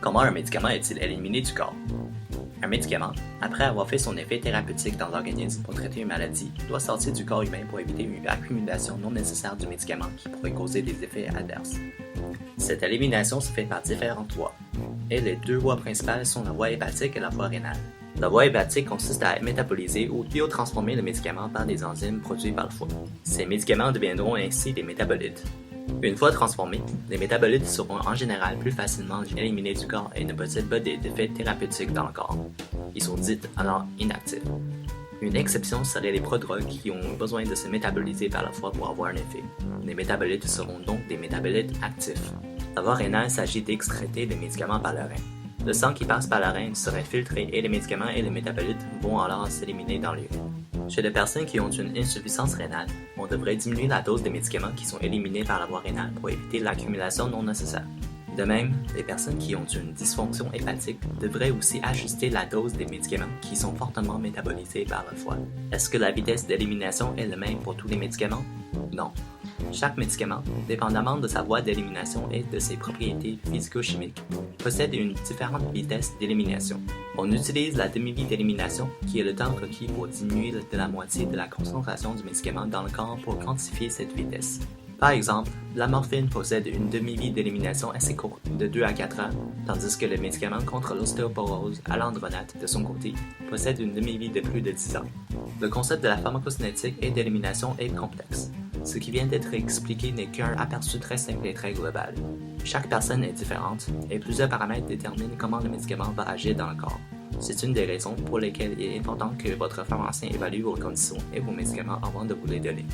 Comment un médicament est-il éliminé du corps? Un médicament, après avoir fait son effet thérapeutique dans l'organisme pour traiter une maladie, doit sortir du corps humain pour éviter une accumulation non nécessaire du médicament qui pourrait causer des effets adverses. Cette élimination se fait par différentes voies, et les deux voies principales sont la voie hépatique et la voie rénale. La voie hépatique consiste à métaboliser ou biotransformer le médicament par des enzymes produits par le foie. Ces médicaments deviendront ainsi des métabolites. Une fois transformés, les métabolites seront en général plus facilement éliminés du corps et ne possèdent pas d'effets thérapeutiques dans le corps. Ils sont dits alors inactifs. Une exception serait les prodrogues qui ont besoin de se métaboliser par le foie pour avoir un effet. Les métabolites seront donc des métabolites actifs. La voie rénale s'agit d'extraiter les médicaments par le rein. Le sang qui passe par la reine serait filtré et les médicaments et les métabolites vont alors s'éliminer dans l'urine. Chez les personnes qui ont une insuffisance rénale, on devrait diminuer la dose des médicaments qui sont éliminés par la voie rénale pour éviter l'accumulation non nécessaire. De même, les personnes qui ont une dysfonction hépatique devraient aussi ajuster la dose des médicaments qui sont fortement métabolisés par le foie. Est-ce que la vitesse d'élimination est la même pour tous les médicaments? Non. Chaque médicament, dépendamment de sa voie d'élimination et de ses propriétés physico-chimiques, possède une différente vitesse d'élimination. On utilise la demi-vie d'élimination, qui est le temps requis pour diminuer de la moitié de la concentration du médicament dans le corps pour quantifier cette vitesse. Par exemple, la morphine possède une demi-vie d'élimination assez courte, de 2 à 4 heures, tandis que le médicament contre l'ostéoporose, alendronate, de son côté, possède une demi-vie de plus de 10 ans. Le concept de la pharmacocinétique et d'élimination est complexe. Ce qui vient d'être expliqué n'est qu'un aperçu très simple et très global. Chaque personne est différente et plusieurs paramètres déterminent comment le médicament va agir dans le corps. C'est une des raisons pour lesquelles il est important que votre pharmacien évalue vos conditions et vos médicaments avant de vous les donner.